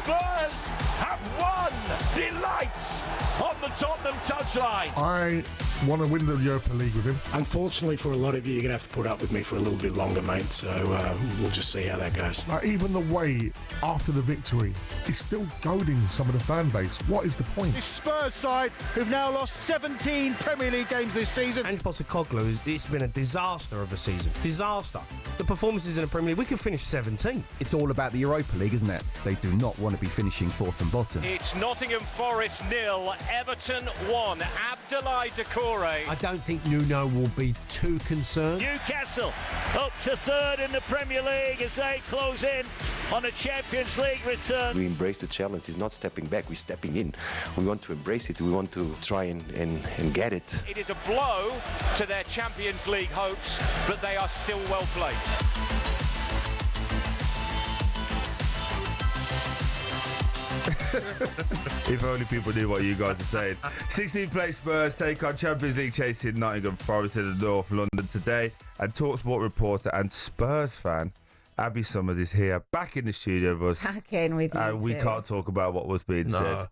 Spurs have won! Delights on the Tottenham touchline. I want to win the Europa League with him. Unfortunately for a lot of you, you're going to have to put up with me for a little bit longer, mate. So we'll just see how that goes. Like, even the way after the victory, he's still goading some of the fan base. What is the point? This Spurs side who've now lost 17 Premier League games this season. And Postecoglou, it's been a disaster of a season. Disaster. The performances in the Premier League, we could finish 17th. It's all about the Europa League, isn't it? They do not want to be finishing fourth and bottom. It's Nottingham Forest 0, Everton 1. Abdullah I don't think Nuno will be too concerned. Newcastle up to third in the Premier League as they close in on a Champions League return. We embrace the challenge. It's not stepping back, we're stepping in. We want to embrace it. We want to try and get it. It is a blow to their Champions League hopes, but they are still well placed. If only people knew what you guys are saying. 16th place Spurs take on Champions League chasing Nottingham Forest in the North London today. And talkSPORT reporter and Spurs fan Abbi Summers is here, back in the studio with us. Back in with you. And we can't talk about what was being said.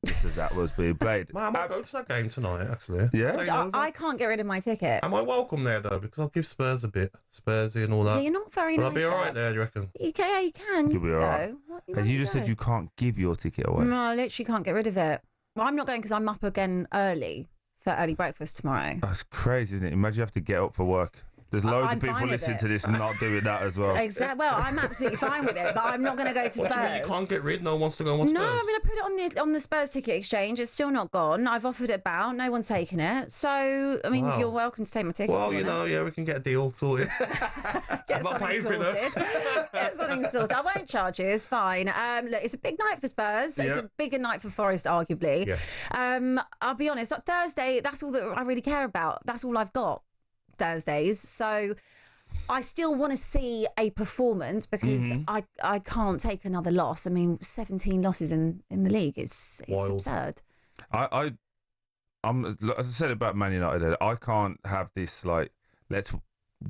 Just as that was being played. Man, I might go to that game tonight, actually. Yeah? I can't get rid of my ticket. Am I welcome there, though? Because I'll give Spurs a bit. Spursy and all that. Yeah, you're not very But nice. I'll be all right there, do you reckon? You can. You'll be all right. And you just said you can't give your ticket away. No, I literally can't get rid of it. Well, I'm not going because I'm up again early for early breakfast tomorrow. That's crazy, isn't it? Imagine you have to get up for work. There's loads of people listening to this and not doing that as well. Exactly. Well, I'm absolutely fine with it, but I'm not going to go to Spurs. What do you mean you can't get rid? No one wants to go on Spurs? No, I mean, I put it on the Spurs ticket exchange. It's still not gone. I've offered it about. No one's taken it. So, I mean, you're welcome to take my ticket. Well, yeah, we can get a deal sorted. Get something sorted. Get something sorted. I won't charge you. It's fine. Look, it's a big night for Spurs. It's a bigger night for Forest, arguably. Yeah. I'll be honest. Thursday, that's all that I really care about. That's all I've got. Thursdays. So I still want to see a performance because I can't take another loss. I mean, 17 losses in the league. It's absurd. I'm as I said about Man United, I can't have this like let's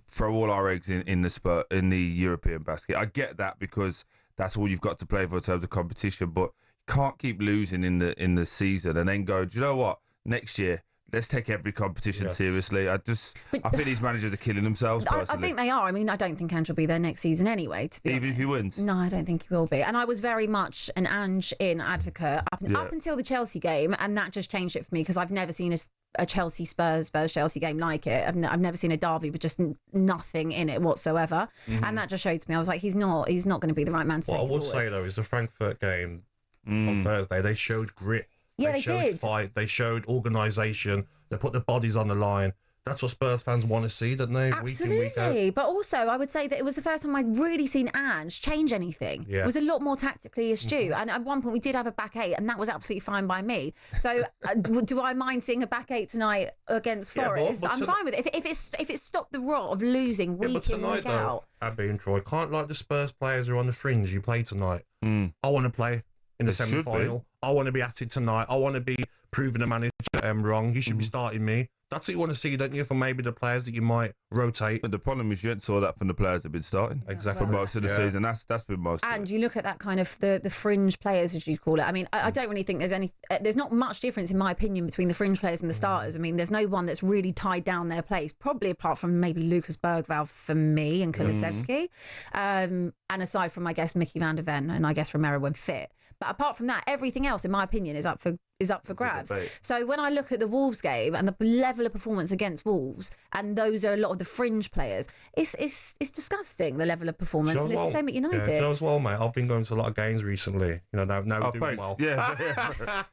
throw all our eggs in the European basket. I get that because that's all you've got to play for in terms of competition, but you can't keep losing in the season and then go, do you know what? Next year, let's take every competition seriously. I think these managers are killing themselves personally. I think they are. I mean, I don't think Ange will be there next season anyway, to be honest. Even if he wins? No, I don't think he will be. And I was very much an Ange in advocate up until the Chelsea game, and that just changed it for me because I've never seen a Spurs-Chelsea game like it. I've never seen a derby with just nothing in it whatsoever. And that just showed to me. I was like, he's not going to be the right man to take it What I would forward. say, though, is the Frankfurt game on Thursday, they showed grit. Yeah, they showed fight. They showed organisation. They put their bodies on the line. That's what Spurs fans want to see, don't they? Absolutely. Week in, week out. But also, I would say that it was the first time I'd really seen Ange change anything. Yeah. It was a lot more tactically astute. And at one point, we did have a back eight, and that was absolutely fine by me. So do I mind seeing a back eight tonight against Forest? but I'm fine with it. If it stopped the rot of losing week in, week out. Abbi and Troy can't like the Spurs players who are on the fringe. You play tonight. I want to play in the semi-final. I want to be at it tonight. I want to be proving the manager wrong. You should be starting me. That's what you want to see, don't you, from maybe the players that you might rotate. But the problem is you saw that from the players that have been starting. Exactly. For most of the season. That's been most And of it. you look at that kind of the fringe players, as you call it. I mean, I don't really think there's not much difference, in my opinion, between the fringe players and the starters. I mean, there's no one that's really tied down their place, probably apart from maybe Lucas Bergvall for me and Kulusevski. And aside from, I guess, Mickey van der Ven and I guess Romero when fit. But apart from that, everything else, in my opinion, is up for grabs. So when I look at the Wolves game and the level of performance against Wolves, and those are a lot of the fringe players, it's disgusting, the level of performance. And it's the same at United. Yeah, as well, mate. I've been going to a lot of games recently. You know, now we're doing well. Yeah.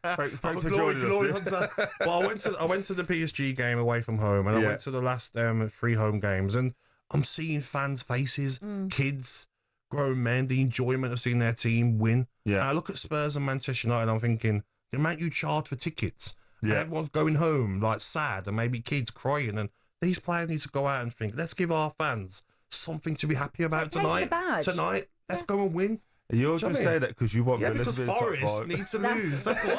Thanks for joining us. Well, I went to the PSG game away from home, and I went to the last 3 home games, and I'm seeing fans' faces, kids, grown men, the enjoyment of seeing their team win. Yeah. And I look at Spurs and Manchester United, and I'm thinking, the amount you charge for tickets, and everyone's going home like sad, and maybe kids crying, and these players need to go out and think, let's give our fans something to be happy about tonight. Tonight, let's go and win. You're just saying that because you want Yeah, me a because little bit of top Forest five. need to lose. That's why.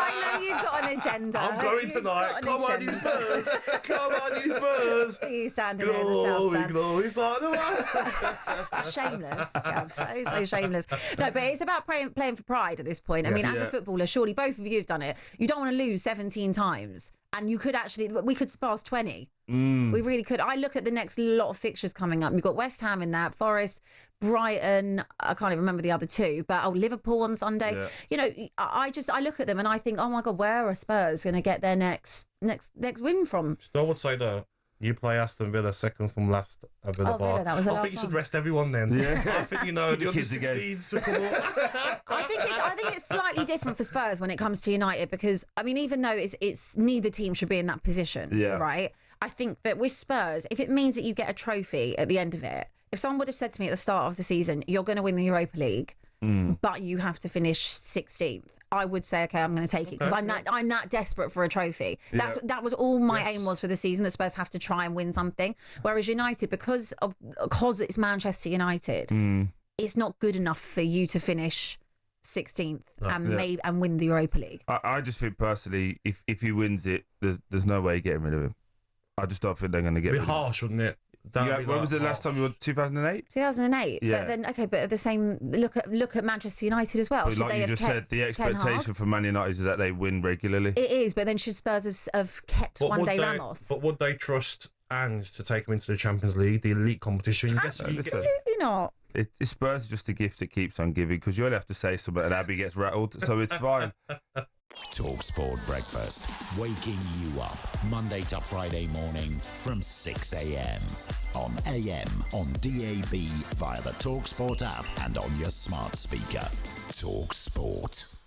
I know you've got an agenda. I'm going You've tonight. got an Come on, you agenda. Spurs. Come on, you Spurs. You standing there in the south stand. Glory, side of Shameless, Gav, so shameless. No, but it's about playing for pride at this point. I mean, as a footballer, surely both of you have done it. You don't want to lose 17 times, and we could surpass 20. We really could. I look at the next lot of fixtures coming up. You've got West Ham in that, Forest, Brighton. I can't even remember the other two, but Liverpool on Sunday. Yeah. You know, I look at them and I think, oh my God, where are Spurs going to get their next win from? I would say that you play Aston Villa second from last at Villa Bar. That was the I last think you should one. rest everyone then. Yeah. I think the under-16s to come up. I think it's slightly different for Spurs when it comes to United because I mean, even though it's neither team should be in that position, right? I think that with Spurs, if it means that you get a trophy at the end of it, if someone would have said to me at the start of the season, you're going to win the Europa League, but you have to finish 16th, I would say, okay, I'm going to take it because I'm that desperate for a trophy. That was all my aim was for the season, that Spurs have to try and win something. Whereas United, because it's Manchester United, it's not good enough for you to finish 16th and win the Europa League. I just think personally, if he wins it, there's no way getting rid of him. I just don't think they're going to get rid of him. It'd be harsh, wouldn't it? When was the last time you won? 2008? 2008. Yeah. But then, but at the same, look at Manchester United as well. But Should like they you have just kept said, the expectation for Man United is that they win regularly. It is, but then should Spurs have kept Ramos? But would they trust Ange to take him into the Champions League, the elite competition? Absolutely not. Spurs is just a gift that keeps on giving because you only have to say something and Abby gets rattled, so it's fine. talkSPORT Breakfast, waking you up Monday to Friday morning from 6 a.m. on AM, on DAB, via the talkSPORT app and on your smart speaker. talkSPORT.